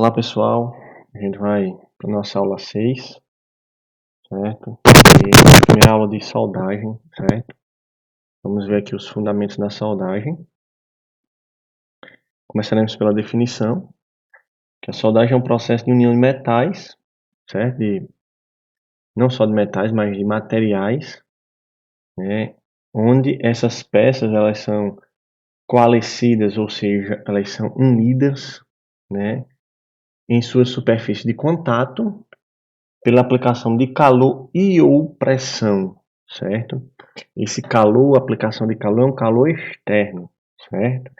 Olá pessoal, a gente vai para a nossa aula 6, certo? E a primeira aula de soldagem, certo? Vamos ver aqui os fundamentos da soldagem. Começaremos pela definição, que a soldagem é um processo de união de metais, certo? Não só de metais, mas de materiais, né? Onde essas peças elas são coalescidas, ou seja, elas são unidas, né? Em sua superfície de contato, pela aplicação de calor e ou pressão, certo? Esse calor, a aplicação de calor é um calor externo, certo?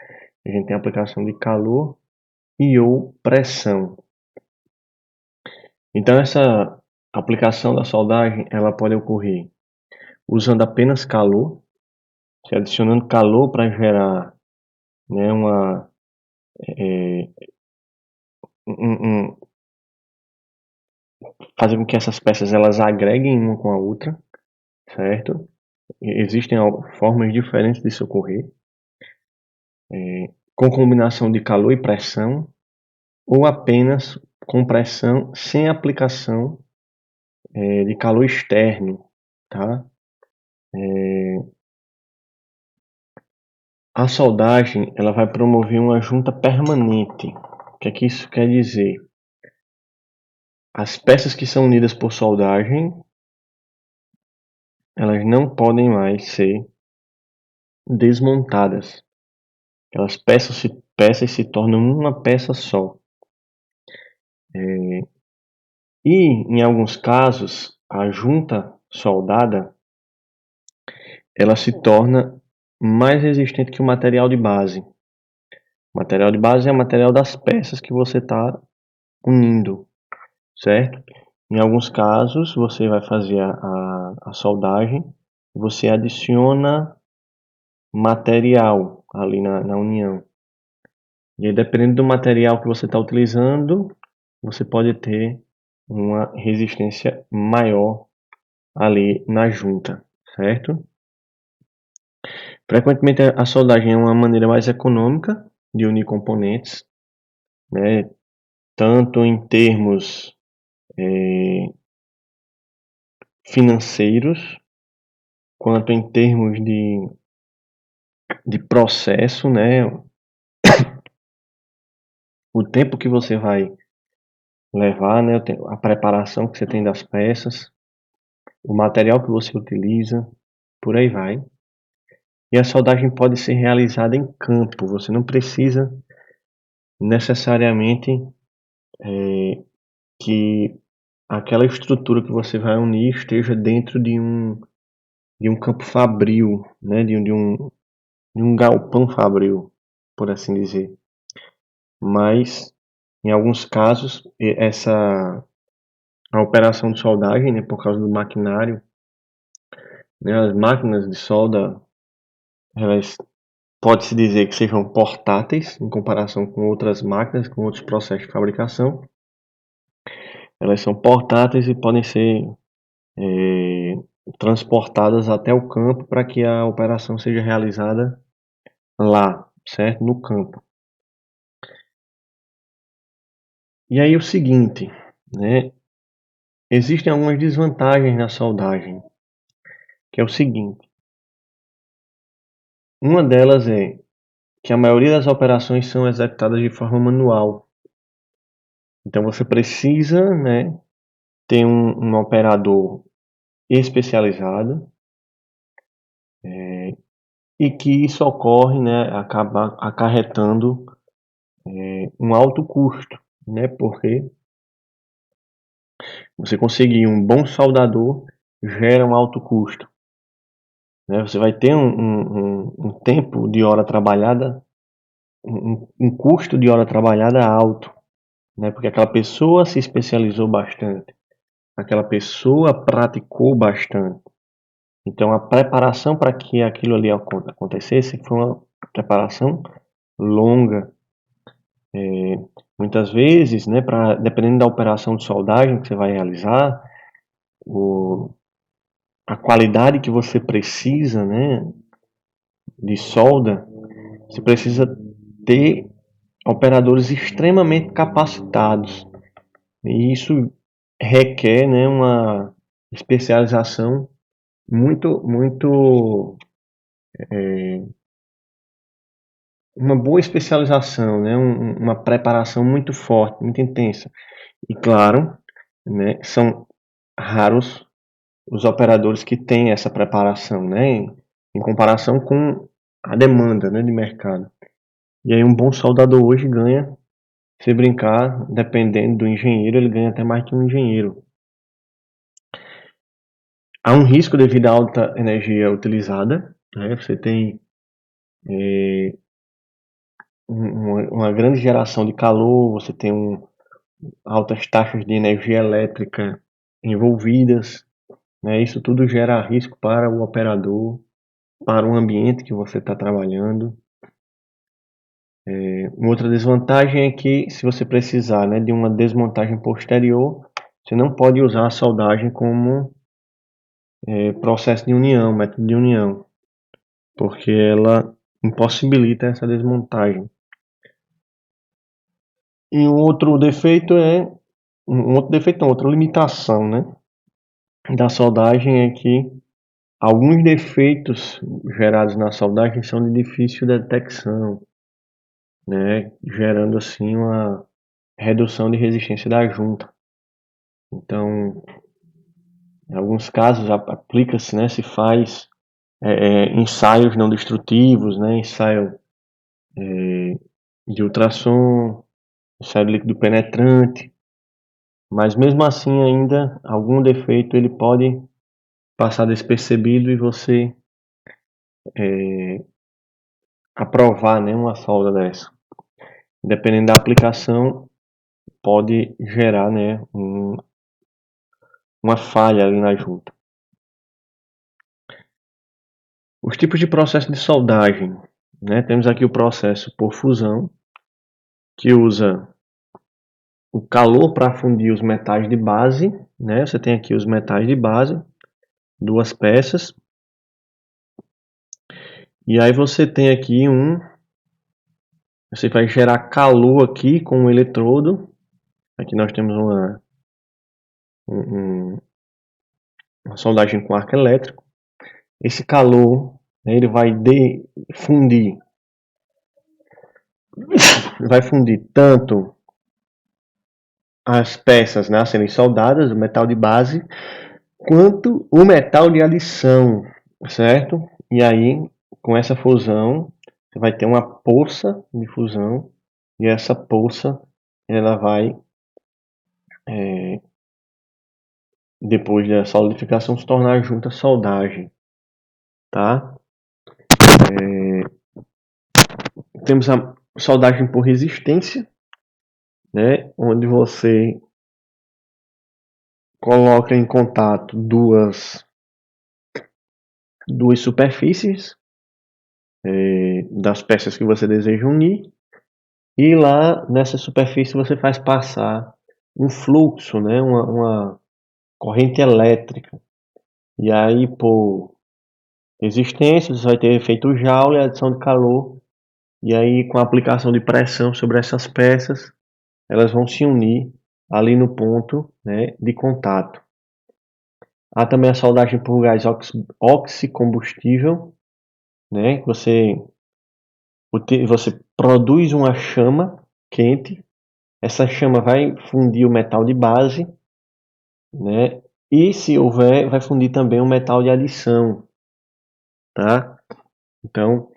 A gente tem a aplicação de calor e ou pressão. Então essa aplicação da soldagem, ela pode ocorrer usando apenas calor, se adicionando calor para gerar, né, fazer com que essas peças elas agreguem uma com a outra, certo? Existem formas diferentes disso ocorrer, com combinação de calor e pressão, ou apenas com pressão sem aplicação de calor externo, tá? A soldagem ela vai promover uma junta permanente. O que é que isso quer dizer? As peças que são unidas por soldagem, elas não podem mais ser desmontadas. Aquelas peças se tornam uma peça só. E, em alguns casos, a junta soldada ela se torna mais resistente que o material de base. O material de base é o material das peças que você está unindo, certo? Em alguns casos, você vai fazer a soldagem, você adiciona material ali na união. E aí, dependendo do material que você está utilizando, você pode ter uma resistência maior ali na junta, certo? Frequentemente a soldagem é uma maneira mais econômica de unir componentes, né? Tanto em termos financeiros, quanto em termos de processo, né? O tempo que você vai levar, né? A preparação que você tem das peças, o material que você utiliza, por aí vai. E a soldagem pode ser realizada em campo, você não precisa necessariamente que aquela estrutura que você vai unir esteja dentro de um campo fabril, né? De um galpão fabril, por assim dizer. Mas, em alguns casos, a operação de soldagem, né, por causa do maquinário, né, as máquinas de solda, elas pode-se dizer que sejam portáteis em comparação com outras máquinas, com outros processos de fabricação. Elas são portáteis e podem ser transportadas até o campo para que a operação seja realizada lá, certo? No campo. E aí o seguinte, né? Existem algumas desvantagens na soldagem, que é o seguinte. Uma delas é que a maioria das operações são executadas de forma manual. Então você precisa, né, ter um operador especializado e que isso ocorre, né, acaba acarretando um alto custo, né, porque você conseguir um bom soldador gera um alto custo, né? Você vai ter um tempo de hora trabalhada, um custo de hora trabalhada alto, né, porque aquela pessoa se especializou bastante, aquela pessoa praticou bastante. Então a preparação para que aquilo ali acontecesse foi uma preparação longa. Muitas vezes, né, dependendo da operação de soldagem que você vai realizar, a qualidade que você precisa, né, de solda, você precisa ter operadores extremamente capacitados. E isso requer, né, uma especialização muito uma boa especialização, né, uma preparação muito forte, muito intensa. E claro, né, são raros os operadores que têm essa preparação, né, em comparação com a demanda, né, de mercado. E aí um bom soldador hoje ganha, se brincar, dependendo do engenheiro, ele ganha até mais que um engenheiro. Há um risco devido à alta energia utilizada, né? Você tem uma grande geração de calor, você tem altas taxas de energia elétrica envolvidas, né? Isso tudo gera risco para o operador, para o ambiente que você está trabalhando. Uma outra desvantagem é que, se você precisar, né, de uma desmontagem posterior, você não pode usar a soldagem como processo de união, método de união, porque ela impossibilita essa desmontagem. E outra limitação, né, da soldagem é que alguns defeitos gerados na soldagem são de difícil detecção, né, gerando assim uma redução de resistência da junta. Então, em alguns casos aplica-se, né, se faz ensaios não destrutivos, né, ensaio de ultrassom, ensaio de líquido penetrante, mas mesmo assim ainda algum defeito ele pode passar despercebido e você aprovar, né, uma solda dessa. Dependendo da aplicação, pode gerar, né, uma falha ali na junta. Os tipos de processo de soldagem, né, temos aqui o processo por fusão, que usa o calor para fundir os metais de base, né? Você tem aqui os metais de base, duas peças, e aí você tem aqui você vai gerar calor aqui com um eletrodo. Aqui nós temos uma soldagem com arco elétrico. Esse calor, né, ele vai fundir tanto as peças, né, a serem soldadas, o metal de base, quanto o metal de adição, certo? E aí, com essa fusão, você vai ter uma poça de fusão, e essa poça, ela vai, depois da solidificação, se tornar junta soldagem, tá? Temos a soldagem por resistência, né? Onde você coloca em contato duas superfícies das peças que você deseja unir, e lá nessa superfície você faz passar um fluxo, né, uma corrente elétrica. E aí, por resistência, você vai ter efeito Joule, adição de calor, e aí com a aplicação de pressão sobre essas peças, elas vão se unir ali no ponto, né, de contato. Há também a soldagem por gás oxicombustível, né, você produz uma chama quente, essa chama vai fundir o metal de base, né? E se houver, vai fundir também o metal de adição, tá? Então,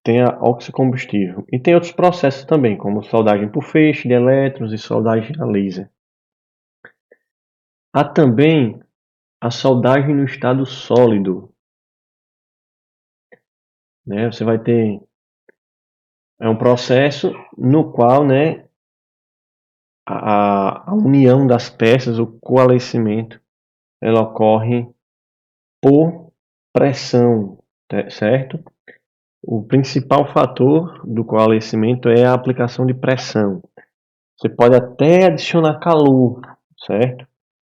tem a oxicombustível. E tem outros processos também, como soldagem por feixe de elétrons e soldagem a laser. Há também a soldagem no estado sólido, né? Você vai ter um processo no qual, né, a união das peças, o coalescimento, ela ocorre por pressão, certo? O principal fator do coalescimento é a aplicação de pressão. Você pode até adicionar calor, certo?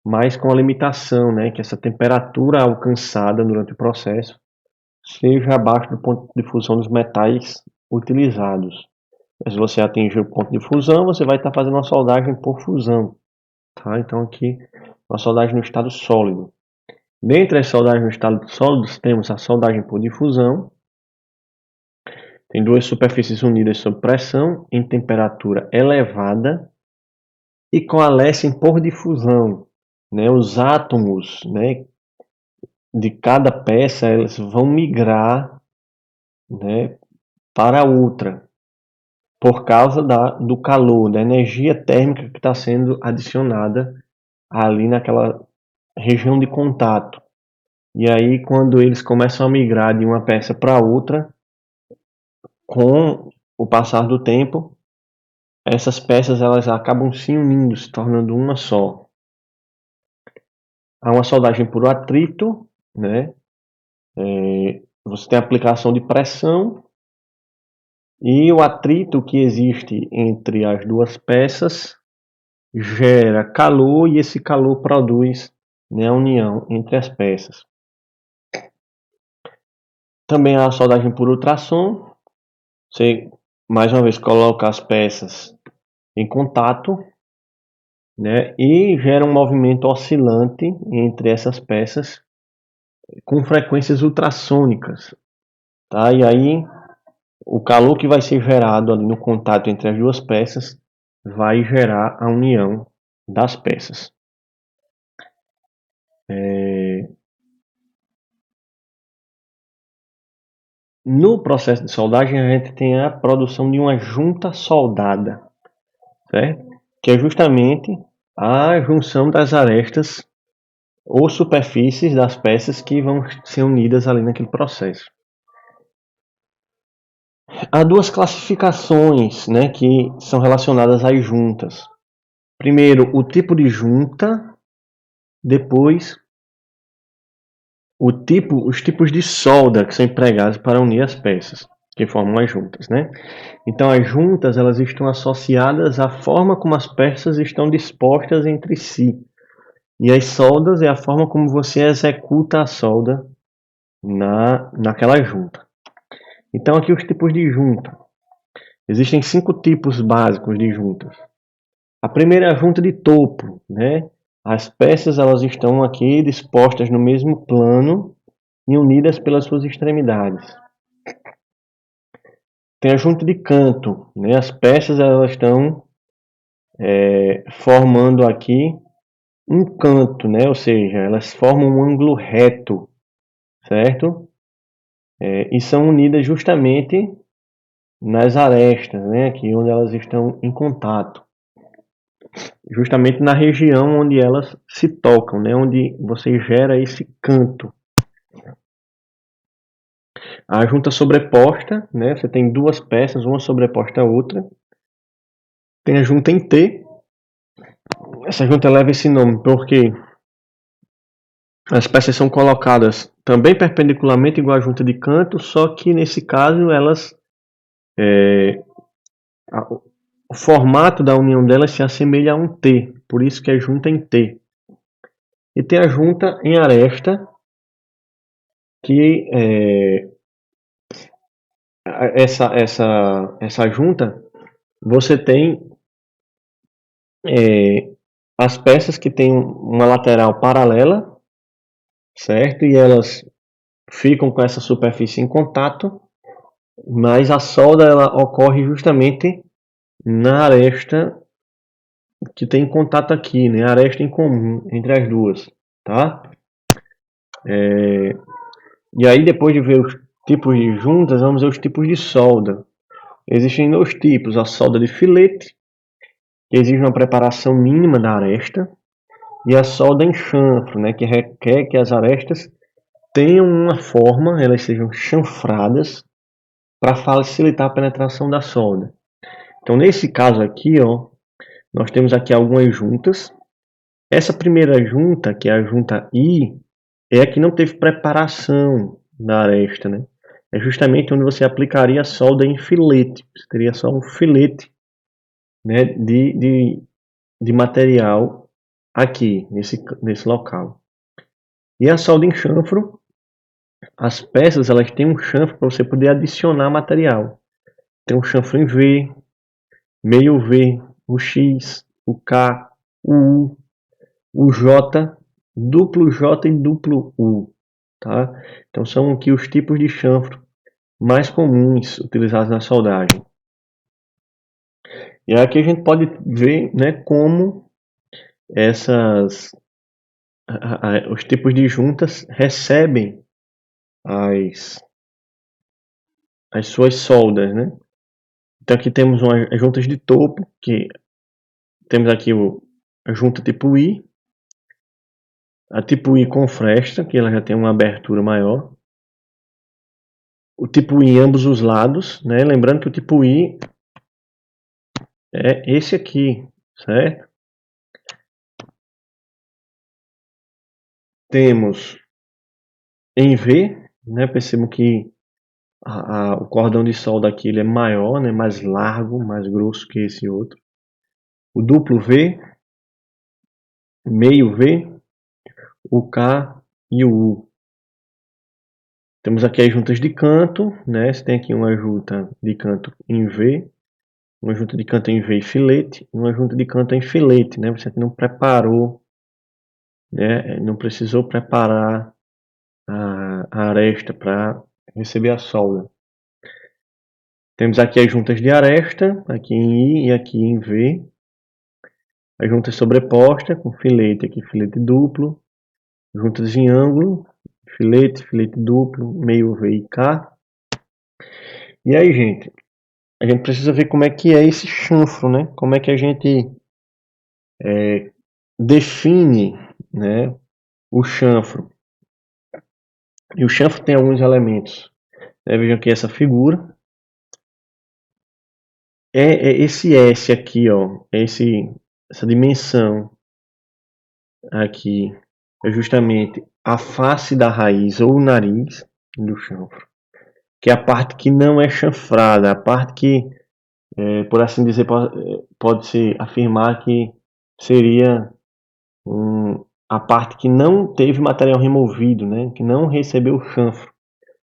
Mas com a limitação, né, que essa temperatura alcançada durante o processo seja abaixo do ponto de fusão dos metais utilizados. Mas se você atingir o ponto de fusão, você vai estar fazendo uma soldagem por fusão. Tá? Então aqui, uma soldagem no estado sólido. Dentre as soldagens no estado sólido, temos a soldagem por difusão. Tem duas superfícies unidas sob pressão em temperatura elevada e coalescem por difusão. Né? Os átomos, né, de cada peça eles vão migrar, né, para outra por causa do calor, da energia térmica que está sendo adicionada ali naquela região de contato. E aí, quando eles começam a migrar de uma peça para outra, com o passar do tempo, essas peças elas acabam se unindo, se tornando uma só. Há uma soldagem por atrito, né? Você tem a aplicação de pressão e o atrito que existe entre as duas peças gera calor e esse calor produz, né, a união entre as peças. Também há a soldagem por ultrassom. Você mais uma vez coloca as peças em contato, né, e gera um movimento oscilante entre essas peças com frequências ultrassônicas, tá? E aí o calor que vai ser gerado ali no contato entre as duas peças vai gerar a união das peças. No processo de soldagem a gente tem a produção de uma junta soldada, certo? Que é justamente a junção das arestas ou superfícies das peças que vão ser unidas ali naquele processo. Há duas classificações, né, que são relacionadas às juntas. Primeiro, o tipo de junta, depois os tipos de solda que são empregados para unir as peças que formam as juntas, né? Então as juntas elas estão associadas à forma como as peças estão dispostas entre si. E as soldas é a forma como você executa a solda naquela junta. Então aqui os tipos de junta. Existem 5 tipos básicos de juntas. A primeira é a junta de topo, né? As peças elas estão aqui dispostas no mesmo plano e unidas pelas suas extremidades. Tem a junta de canto, né? As peças elas estão formando aqui um canto, né? Ou seja, elas formam um ângulo reto, certo? E são unidas justamente nas arestas, né? Aqui onde elas estão em contato. Justamente na região onde elas se tocam, né? Onde você gera esse canto. A junta sobreposta, né? Você tem duas peças, uma sobreposta à outra. Tem a junta em T. Essa junta leva esse nome porque as peças são colocadas também perpendicularmente igual a junta de canto, só que nesse caso elas o formato da união delas se assemelha a um T, por isso que é junta em T. E tem a junta em aresta, que essa junta, você tem as peças que têm uma lateral paralela, certo? E elas ficam com essa superfície em contato, mas a solda ela ocorre justamente na aresta que tem contato aqui, né? A aresta em comum entre as duas, tá? E aí depois de ver os tipos de juntas, vamos ver os tipos de solda. Existem dois tipos, a solda de filete, que exige uma preparação mínima da aresta, e a solda em chanfro, né, que requer que as arestas tenham uma forma, elas sejam chanfradas para facilitar a penetração da solda. Então nesse caso aqui, ó, nós temos aqui algumas juntas. Essa primeira junta, que é a junta I, é a que não teve preparação da aresta, né? É justamente onde você aplicaria a solda em filete. Você teria só um filete, né, de material aqui, nesse local. E a solda em chanfro, as peças elas têm um chanfro para você poder adicionar material. tem o chanfro em V, meio V, o X, o K, o U, o J, duplo J e duplo U, tá? Então são aqui os tipos de chanfro mais comuns utilizados na soldagem. E aqui a gente pode ver, né, como os tipos de juntas recebem as suas soldas, né? Então aqui temos as juntas de topo, que temos aqui a junta tipo I, a tipo I com fresta, que ela já tem uma abertura maior. O tipo I em ambos os lados, né? Lembrando que o tipo I é esse aqui, certo? Temos em V, né? Percebam que o cordão de solda aqui ele é maior, né? Mais largo, mais grosso que esse outro. O duplo V, meio V, o K e o U. Temos aqui as juntas de canto, né? Você tem aqui uma junta de canto em V, uma junta de canto em V e filete, e uma junta de canto em filete, né? Você não preparou, né? Não precisou preparar a aresta para receber a solda. Temos aqui as juntas de aresta, aqui em I e aqui em V. As juntas sobrepostas, com filete aqui, filete duplo. Juntas em ângulo, filete, filete duplo, meio V e K. E aí, gente, a gente precisa ver como é que é esse chanfro, né? Como é que a gente define, né, o chanfro. E o chanfro tem alguns elementos. Vejam aqui essa figura. Esse S aqui, ó, essa dimensão aqui é justamente a face da raiz ou o nariz do chanfro, que é a parte que não é chanfrada, a parte que, por assim dizer, pode-se afirmar que seria a parte que não teve material removido, né, que não recebeu chanfro.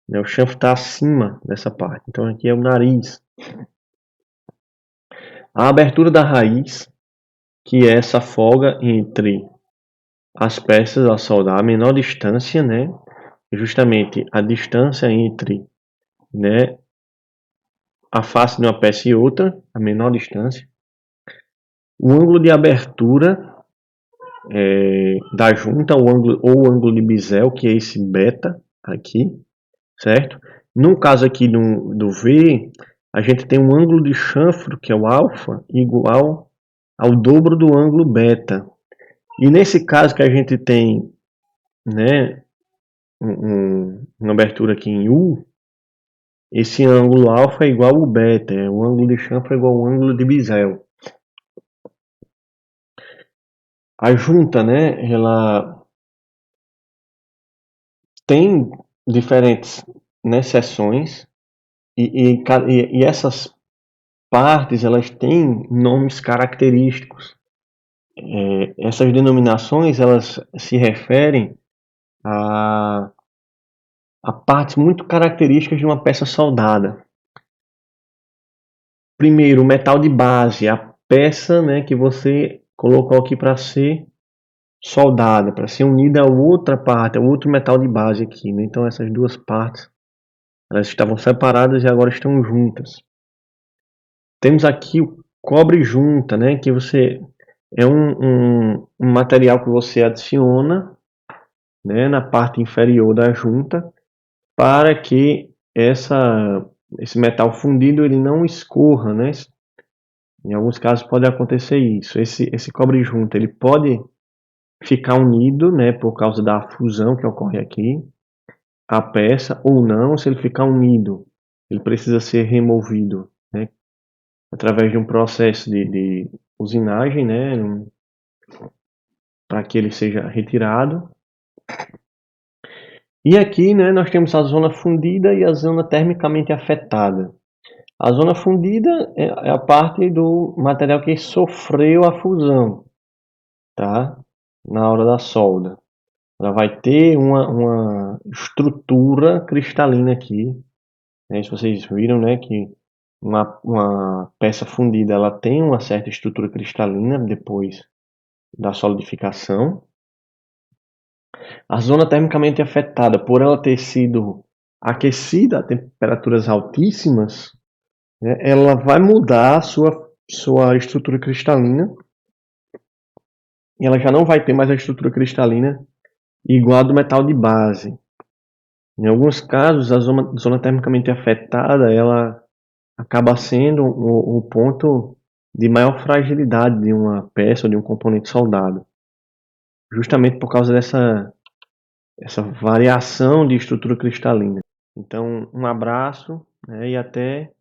O chanfro está acima dessa parte, então aqui é o nariz. A abertura da raiz, que é essa folga entre as peças a soldar, a menor distância, né? Justamente a distância entre, né, a face de uma peça e outra, a menor distância. O ângulo de abertura da junta, o ângulo de bisel, que é esse beta aqui, certo? No caso aqui do V, a gente tem um ângulo de chanfro, que é o alfa, igual ao dobro do ângulo beta. E nesse caso que a gente tem, né, uma abertura aqui em U, esse ângulo alfa é igual ao beta, o ângulo de chanfro é igual ao ângulo de bisel. A junta, né, ela tem diferentes, né, seções e essas partes elas têm nomes característicos. Essas denominações elas se referem a partes muito características de uma peça soldada. Primeiro, o metal de base, a peça, né, que você colocou aqui para ser soldada, para ser unida a outra parte, a outro metal de base aqui, né? Então essas duas partes elas estavam separadas e agora estão juntas. Temos aqui o cobre junta, né, que você é um material que você adiciona, né, na parte inferior da junta para que esse metal fundido ele não escorra, né? Em alguns casos pode acontecer isso. Esse cobre junta ele pode ficar unido, né, por causa da fusão que ocorre aqui, a peça, ou não. Se ele ficar unido, ele precisa ser removido, né, através de um processo de usinagem, né, para que ele seja retirado. E aqui, né, nós temos a zona fundida e a zona termicamente afetada. A zona fundida é a parte do material que sofreu a fusão, tá? Na hora da solda. Ela vai ter uma estrutura cristalina aqui, né? Se vocês viram, né, que Uma peça fundida ela tem uma certa estrutura cristalina depois da solidificação. A zona termicamente afetada, por ela ter sido aquecida a temperaturas altíssimas, né, ela vai mudar a sua estrutura cristalina e ela já não vai ter mais a estrutura cristalina igual a do metal de base. Em alguns casos, a zona termicamente afetada ela acaba sendo o ponto de maior fragilidade de uma peça ou de um componente soldado, justamente por causa essa variação de estrutura cristalina. Então, um abraço, né, e até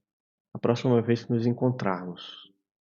a próxima vez que nos encontrarmos.